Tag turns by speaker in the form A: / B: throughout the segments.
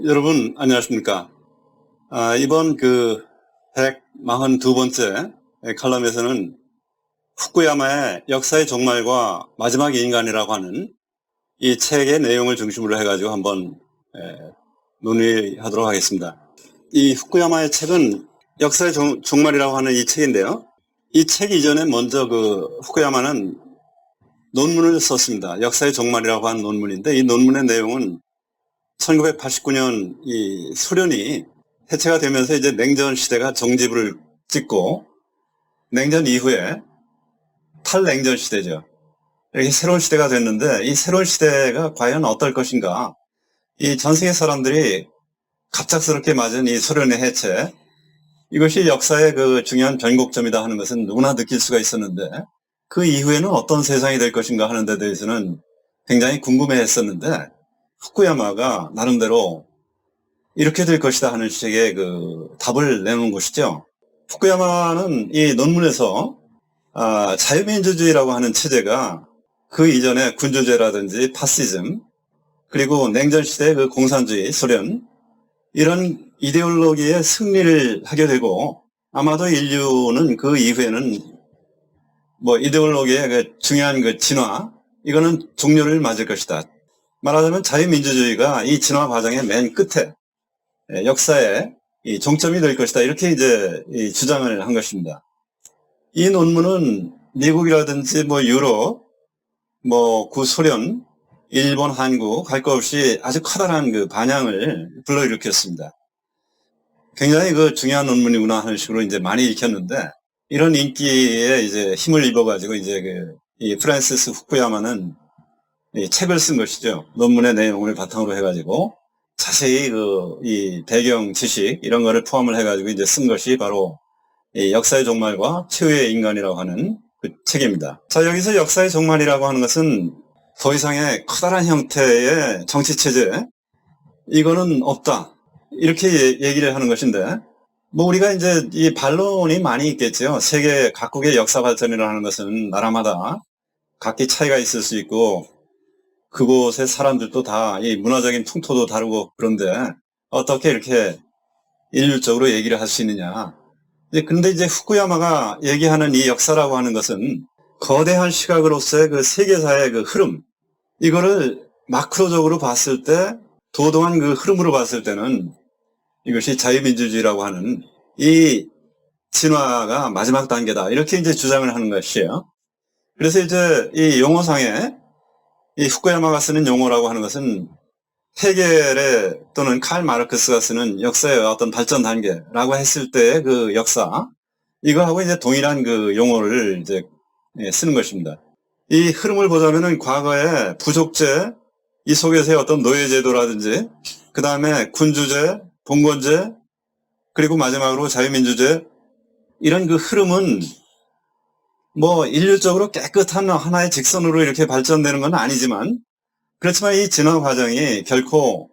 A: 여러분 안녕하십니까? 이번 142번째 칼럼에서는 후쿠야마의 역사의 종말과 마지막 인간이라고 하는 이 책의 내용을 중심으로 해가지고 한번 논의하도록 하겠습니다. 이 후쿠야마의 책은 역사의 종말이라고 하는 이 책인데요. 이 책 이전에 먼저 후쿠야마는 논문을 썼습니다. 역사의 종말이라고 하는 논문인데, 이 논문의 내용은 1989년 이 소련이 해체가 되면서 이제 냉전 시대가 정지불을 찍고, 냉전 이후에 탈냉전 시대죠. 이렇게 새로운 시대가 됐는데, 이 새로운 시대가 과연 어떨 것인가? 이 전 세계 사람들이 갑작스럽게 맞은 이 소련의 해체, 이것이 역사의 중요한 변곡점이다 하는 것은 누구나 느낄 수가 있었는데, 그 이후에는 어떤 세상이 될 것인가 하는 데 대해서는 굉장히 궁금해 했었는데, 후쿠야마가 나름대로 이렇게 될 것이다 하는 식의 답을 내놓은 것이죠. 후쿠야마는 이 논문에서 자유민주주의라고 하는 체제가 그 이전에 군주제라든지 파시즘, 그리고 냉전시대의 공산주의, 소련, 이런 이데올로기의 승리를 하게 되고, 아마도 인류는 그 이후에는 이데올로기의 중요한 진화, 이거는 종료를 맞을 것이다. 말하자면 자유민주주의가 이 진화 과정의 맨 끝에 역사의 이 종점이 될 것이다. 이렇게 이제 주장을 한 것입니다. 이 논문은 미국이라든지 유럽, 구소련, 일본, 한국 할 것 없이 아주 커다란 반향을 불러일으켰습니다. 굉장히 중요한 논문이구나 하는 식으로 이제 많이 읽혔는데, 이런 인기에 이제 힘을 입어가지고 이제 이 프란시스 후쿠야마는 이 책을 쓴 것이죠. 논문의 내용을 바탕으로 해가지고 자세히 이 배경 지식 이런 거를 포함을 해가지고 이제 쓴 것이 바로 이 역사의 종말과 최후의 인간이라고 하는 그 책입니다. 자, 여기서 역사의 종말이라고 하는 것은 더 이상의 커다란 형태의 정치 체제, 이거는 없다, 이렇게 얘기를 하는 것인데, 우리가 이제 이 반론이 많이 있겠죠. 세계 각국의 역사 발전이라는 것은 나라마다 각기 차이가 있을 수 있고, 그곳의 사람들도 다 이 문화적인 풍토도 다르고, 그런데 어떻게 이렇게 일률적으로 얘기를 할 수 있느냐. 근데 이제 후쿠야마가 얘기하는 이 역사라고 하는 것은 거대한 시각으로서의 세계사의 흐름, 이거를 마크로적으로 봤을 때, 도도한 흐름으로 봤을 때는 이것이 자유민주주의라고 하는 이 진화가 마지막 단계다, 이렇게 이제 주장을 하는 것이에요. 그래서 이제 이 용어상에 이 후쿠야마가 쓰는 용어라고 하는 것은 헤겔의 또는 칼 마르크스가 쓰는 역사의 어떤 발전 단계라고 했을 때의 역사, 이거하고 이제 동일한 용어를 이제 쓰는 것입니다. 이 흐름을 보자면은 과거에 부족제, 이 속에서의 어떤 노예제도라든지, 그 다음에 군주제, 봉건제, 그리고 마지막으로 자유민주제, 이런 흐름은 일률적으로 깨끗한 하나의 직선으로 이렇게 발전되는 건 아니지만, 그렇지만 이 진화 과정이 결코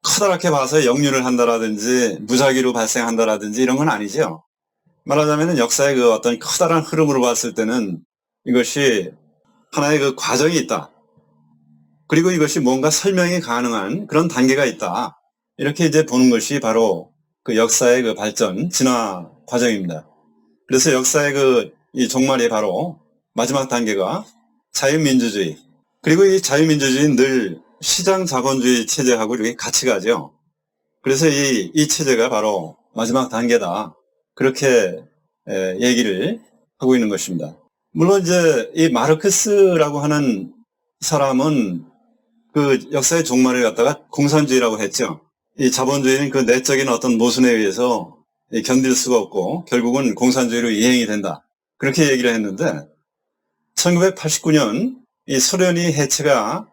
A: 커다랗게 봐서 역류를 한다라든지 무작위로 발생한다라든지 이런 건 아니죠. 말하자면 역사의 어떤 커다란 흐름으로 봤을 때는 이것이 하나의 과정이 있다. 그리고 이것이 뭔가 설명이 가능한 그런 단계가 있다. 이렇게 이제 보는 것이 바로 역사의 발전, 진화 과정입니다. 그래서 역사의 이 종말이 바로 마지막 단계가 자유민주주의. 그리고 이 자유민주주의는 늘 시장 자본주의 체제하고 이렇게 같이 가죠. 그래서 이 체제가 바로 마지막 단계다, 그렇게 얘기를 하고 있는 것입니다. 물론 이제 이 마르크스라고 하는 사람은 역사의 종말을 갖다가 공산주의라고 했죠. 이 자본주의는 내적인 어떤 모순에 의해서 견딜 수가 없고 결국은 공산주의로 이행이 된다, 그렇게 얘기를 했는데, 1989년 이 소련이 해체가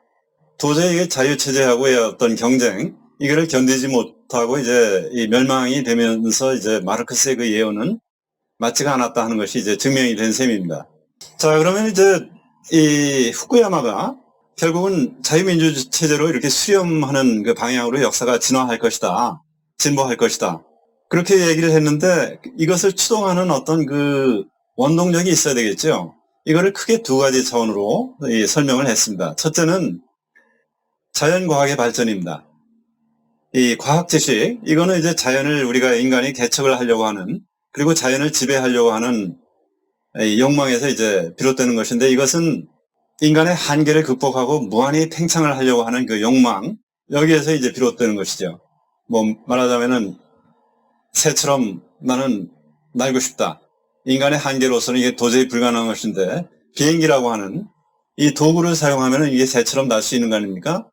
A: 도저히 자유체제하고의 어떤 경쟁, 이거를 견디지 못하고 이제 이 멸망이 되면서 이제 마르크스의 예언은 맞지가 않았다 하는 것이 이제 증명이 된 셈입니다. 자, 그러면 이제 이 후쿠야마가 결국은 자유민주 체제로 이렇게 수렴하는 방향으로 역사가 진화할 것이다, 진보할 것이다, 그렇게 얘기를 했는데, 이것을 추동하는 어떤 원동력이 있어야 되겠죠. 이거를 크게 두 가지 차원으로 설명을 했습니다. 첫째는 자연과학의 발전입니다. 이 과학 지식, 이거는 이제 자연을 우리가 인간이 개척을 하려고 하는, 그리고 자연을 지배하려고 하는 이 욕망에서 이제 비롯되는 것인데, 이것은 인간의 한계를 극복하고 무한히 팽창을 하려고 하는 그 욕망, 여기에서 이제 비롯되는 것이죠. 뭐 말하자면은 새처럼 나는 날고 싶다. 인간의 한계로서는 이게 도저히 불가능한 것인데, 비행기라고 하는 이 도구를 사용하면 이게 새처럼 날 수 있는 거 아닙니까?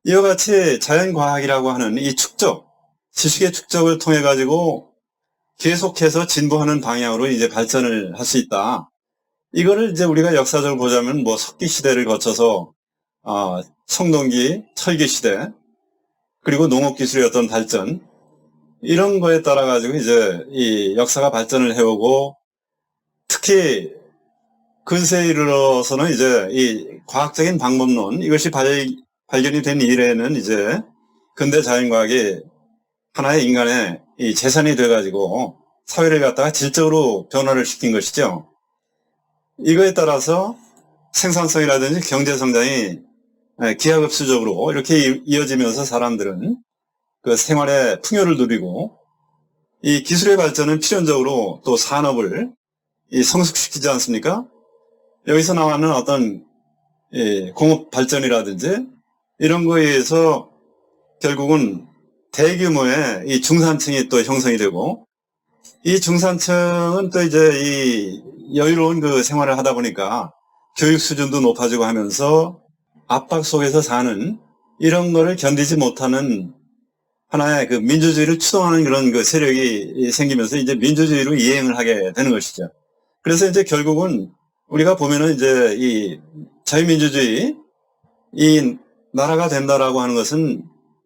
A: 이와 같이 자연과학이라고 하는 이 축적, 지식의 축적을 통해 가지고 계속해서 진보하는 방향으로 이제 발전을 할 수 있다. 이거를 이제 우리가 역사적으로 보자면 뭐 석기 시대를 거쳐서 청동기, 철기 시대, 그리고 농업 기술의 어떤 발전, 이런 거에 따라 가지고 이제 이 역사가 발전을 해오고, 특히 근세에 이르러서는 이제 이 과학적인 방법론, 이것이 발견이 된 이래는 이제 근대 자연과학이 하나의 인간의 이 재산이 돼가지고 사회를 갖다가 질적으로 변화를 시킨 것이죠. 이거에 따라서 생산성이라든지 경제성장이 기하급수적으로 이렇게 이어지면서 사람들은 그 생활의 풍요를 누리고, 이 기술의 발전은 필연적으로 또 산업을 성숙시키지 않습니까? 여기서 나오는 어떤 공업 발전이라든지 이런 거에 의해서 결국은 대규모의 이 중산층이 또 형성이 되고, 이 중산층은 또 이제 이 여유로운 그 생활을 하다 보니까 교육 수준도 높아지고 하면서 압박 속에서 사는 이런 거를 견디지 못하는 하나의 그 민주주의를 추동하는 그런 그 세력이 생기면서 이제 민주주의로 이행을 하게 되는 것이죠. 그래서 이제 결국은 우리가 보면은 이제 이 자유민주주의, 이 나라가 된다라고 하는 것은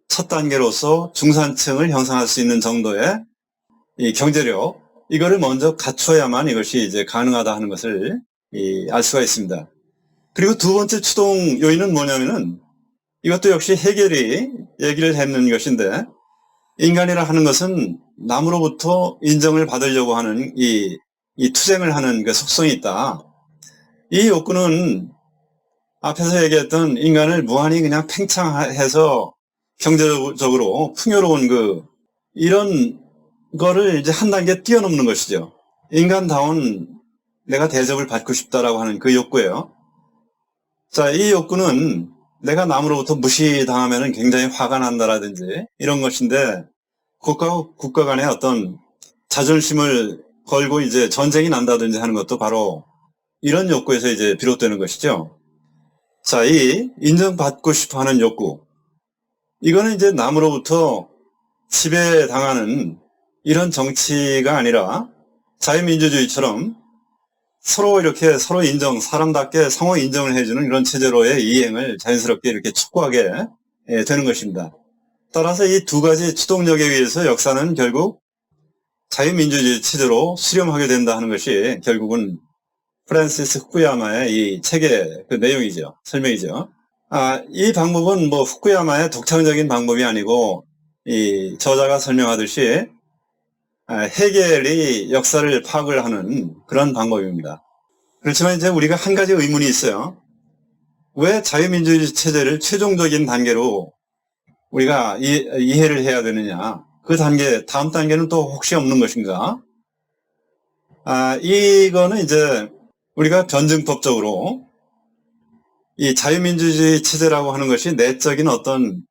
A: 첫 단계로서 중산층을 형성할 수 있는 정도의 이 경제력, 이거를 먼저 갖춰야만 이것이 이제 가능하다 하는 것을 알 수가 있습니다. 그리고 두 번째 추동 요인은 뭐냐면은, 이것도 역시 해겔이 얘기를 했는 것인데, 인간이라 하는 것은 남으로부터 인정을 받으려고 하는 이 투쟁을 하는 그 속성이 있다. 이 욕구는 앞에서 얘기했던 인간을 무한히 그냥 팽창해서 경제적으로 풍요로운 이런 거를 이제 한 단계 뛰어넘는 것이죠. 인간다운 내가 대접을 받고 싶다라고 하는 그 욕구예요. 자, 이 욕구는 내가 남으로부터 무시당하면 굉장히 화가 난다라든지 이런 것인데, 국가 간의 어떤 자존심을 걸고 이제 전쟁이 난다든지 하는 것도 바로 이런 욕구에서 이제 비롯되는 것이죠. 자, 이 인정받고 싶어 하는 욕구, 이거는 이제 남으로부터 지배당하는 이런 정치가 아니라 자유민주주의처럼 서로 이렇게 서로 인정, 사람답게 상호 인정을 해주는 이런 체제로의 이행을 자연스럽게 이렇게 촉구하게 되는 것입니다. 따라서 이 두 가지 추동력에 의해서 역사는 결국 자유민주주의 체제로 수렴하게 된다 하는 것이 결국은 프란시스 후쿠야마의 이 책의 그 내용이죠. 설명이죠. 이 방법은 뭐 후쿠야마의 독창적인 방법이 아니고, 이 저자가 설명하듯이 해겔이 역사를 파악을 하는 그런 방법입니다. 그렇지만 이제 우리가 한 가지 의문이 있어요. 왜 자유민주주의 체제를 최종적인 단계로 우리가 이해를 해야 되느냐? 그 단계, 다음 단계는 또 혹시 없는 것인가? 이거는 이제 우리가 변증법적으로 이 자유민주주의 체제라고 하는 것이 내적인 어떤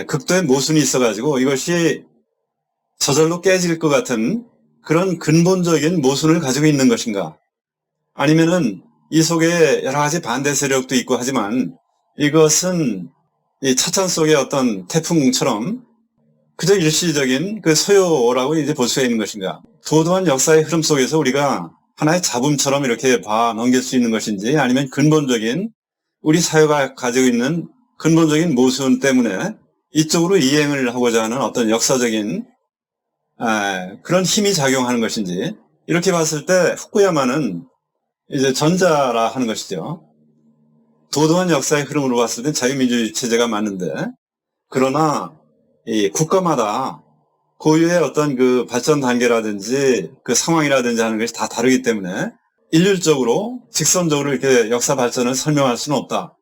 A: 극도의 모순이 있어가지고 이것이 저절로 깨질 것 같은 그런 근본적인 모순을 가지고 있는 것인가? 아니면은 이 속에 여러 가지 반대 세력도 있고 하지만 이것은 이 차찬 속의 어떤 태풍처럼 그저 일시적인 그 소요라고 이제 볼 수가 있는 것인가? 도도한 역사의 흐름 속에서 우리가 하나의 잡음처럼 이렇게 봐 넘길 수 있는 것인지, 아니면 근본적인 우리 사회가 가지고 있는 근본적인 모순 때문에 이쪽으로 이행을 하고자 하는 어떤 역사적인 그런 힘이 작용하는 것인지, 이렇게 봤을 때 후쿠야마는 이제 전자라 하는 것이죠. 도도한 역사의 흐름으로 봤을 때 자유민주주의 체제가 맞는데, 그러나 이 국가마다 고유의 어떤 그 발전 단계라든지 그 상황이라든지 하는 것이 다 다르기 때문에 일률적으로 직선적으로 이렇게 역사 발전을 설명할 수는 없다.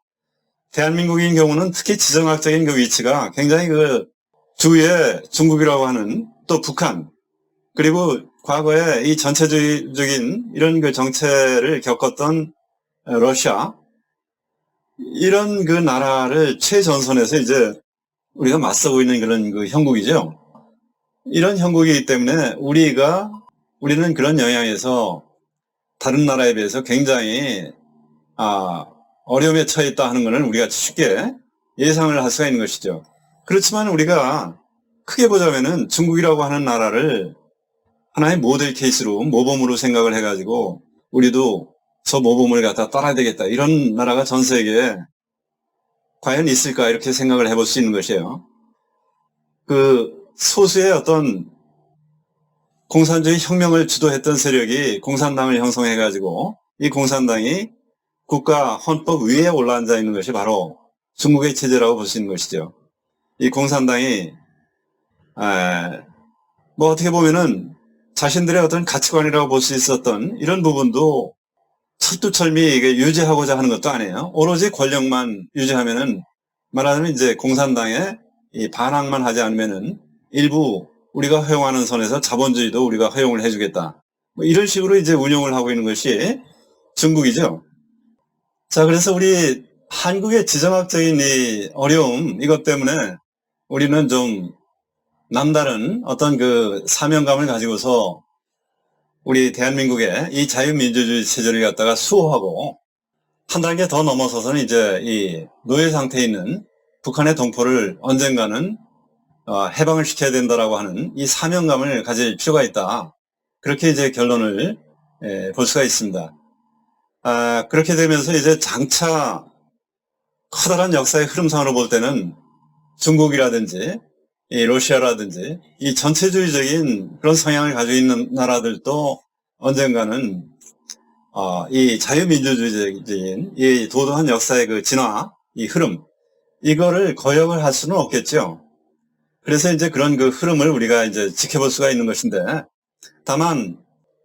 A: 대한민국인 경우는 특히 지정학적인 그 위치가 굉장히 그 주위에 중국이라고 하는 또 북한, 그리고 과거에 이 전체주의적인 이런 그 정체를 겪었던 러시아, 이런 그 나라를 최전선에서 이제 우리가 맞서고 있는 그런 그 형국이죠. 이런 형국이기 때문에 우리는 그런 영향에서 다른 나라에 비해서 굉장히 어려움에 처해 있다 하는 것을 우리가 쉽게 예상을 할 수가 있는 것이죠. 그렇지만 우리가 크게 보자면은 중국이라고 하는 나라를 하나의 모델 케이스로 모범으로 생각을 해가지고 우리도 저 모범을 갖다 따라야 되겠다, 이런 나라가 전 세계에 과연 있을까, 이렇게 생각을 해볼 수 있는 것이에요. 그 소수의 어떤 공산주의 혁명을 주도했던 세력이 공산당을 형성해가지고 이 공산당이 국가 헌법 위에 올라앉아 있는 것이 바로 중국의 체제라고 볼 수 있는 것이죠. 이 공산당이 뭐 어떻게 보면은 자신들의 어떤 가치관이라고 볼 수 있었던 이런 부분도 철두철미 이게 유지하고자 하는 것도 아니에요. 오로지 권력만 유지하면은, 말하자면 이제 공산당에 이 반항만 하지 않으면은 일부 우리가 허용하는 선에서 자본주의도 우리가 허용을 해주겠다, 뭐 이런 식으로 이제 운영을 하고 있는 것이 중국이죠. 자, 그래서 우리 한국의 지정학적인 이 어려움, 이것 때문에 우리는 좀 남다른 어떤 그 사명감을 가지고서 우리 대한민국의 이 자유민주주의 체제를 갖다가 수호하고 한 단계 더 넘어서서는 이제 이 노예 상태에 있는 북한의 동포를 언젠가는 해방을 시켜야 된다라고 하는 이 사명감을 가질 필요가 있다. 그렇게 이제 결론을 볼 수가 있습니다. 그렇게 되면서 이제 장차 커다란 역사의 흐름상으로 볼 때는 중국이라든지 이 러시아라든지 이 전체주의적인 그런 성향을 가지고 있는 나라들도 언젠가는 이 자유민주주의적인 이 도도한 역사의 그 진화, 이 흐름, 이거를 거역을 할 수는 없겠죠. 그래서 이제 그런 그 흐름을 우리가 이제 지켜볼 수가 있는 것인데, 다만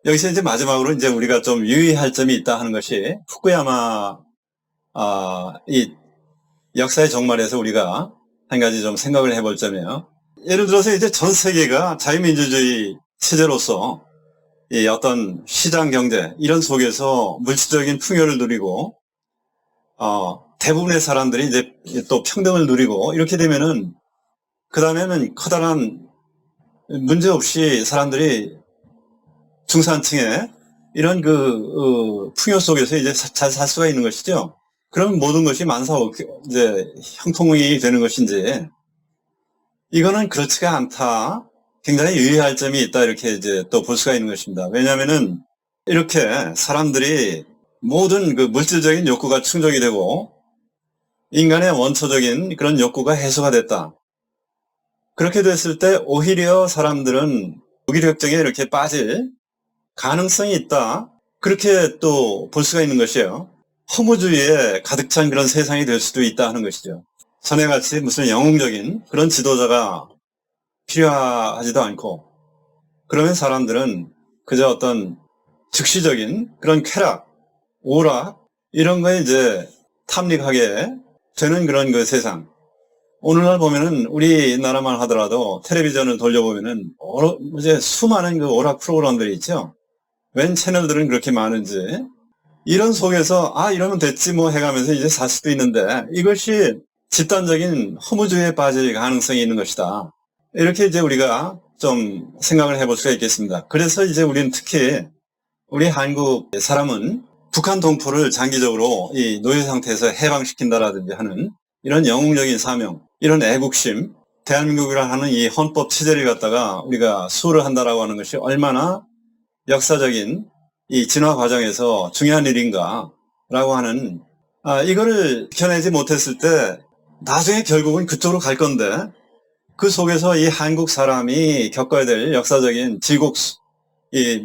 A: 여기서 이제 마지막으로 이제 우리가 좀 유의할 점이 있다 하는 것이 후쿠야마 이 역사의 종말에서 우리가 한 가지 좀 생각을 해볼 점이에요. 예를 들어서 이제 전 세계가 자유민주주의 체제로서 이 어떤 시장 경제 이런 속에서 물질적인 풍요를 누리고 대부분의 사람들이 이제 또 평등을 누리고 이렇게 되면은 그 다음에는 커다란 문제 없이 사람들이 중산층의 이런 그 풍요 속에서 이제 잘 살 수가 있는 것이죠. 그럼 모든 것이 이제 형통이 되는 것인지, 이거는 그렇지가 않다. 굉장히 유의할 점이 있다, 이렇게 이제 또 볼 수가 있는 것입니다. 왜냐하면은 이렇게 사람들이 모든 그 물질적인 욕구가 충족이 되고 인간의 원초적인 그런 욕구가 해소가 됐다. 그렇게 됐을 때 오히려 사람들은 무기력증에 이렇게 빠질 가능성이 있다. 그렇게 또 볼 수가 있는 것이에요. 허무주의에 가득 찬 그런 세상이 될 수도 있다 하는 것이죠. 전에같이 무슨 영웅적인 그런 지도자가 필요하지도 않고, 그러면 사람들은 그저 어떤 즉시적인 그런 쾌락, 오락, 이런 거에 이제 탐닉하게 되는 그런 그 세상. 오늘날 보면은 우리나라만 하더라도 텔레비전을 돌려보면은 이제 수많은 그 오락 프로그램들이 있죠. 웬 채널들은 그렇게 많은지, 이런 속에서 이러면 됐지 뭐 해가면서 이제 살 수도 있는데, 이것이 집단적인 허무주의에 빠질 가능성이 있는 것이다. 이렇게 이제 우리가 좀 생각을 해볼 수가 있겠습니다. 그래서 이제 우리는 특히 우리 한국 사람은 북한 동포를 장기적으로 이 노예 상태에서 해방시킨다라든지 하는 이런 영웅적인 사명, 이런 애국심, 대한민국이라 하는 이 헌법 체제를 갖다가 우리가 수호를 한다라고 하는 것이 얼마나 역사적인 이 진화 과정에서 중요한 일인가라고 하는, 이거를 지켜내지 못했을 때 나중에 결국은 그쪽으로 갈 건데, 그 속에서 이 한국 사람이 겪어야 될 역사적인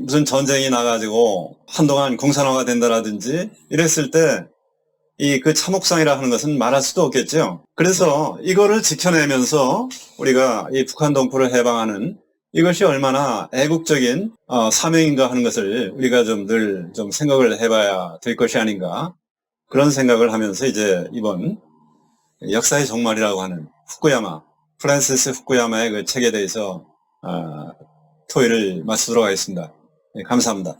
A: 무슨 전쟁이 나가지고 한동안 공산화가 된다라든지 이랬을 때 이 그 참혹상이라 하는 것은 말할 수도 없겠죠. 그래서 이거를 지켜내면서 우리가 이 북한 동포를 해방하는 이것이 얼마나 애국적인 사명인가 하는 것을 우리가 좀 늘 좀 생각을 해봐야 될 것이 아닌가, 그런 생각을 하면서 이제 이번 역사의 종말이라고 하는 후쿠야마, 프란시스 후쿠야마의 그 책에 대해서 토의를 마치도록 하겠습니다. 네, 감사합니다.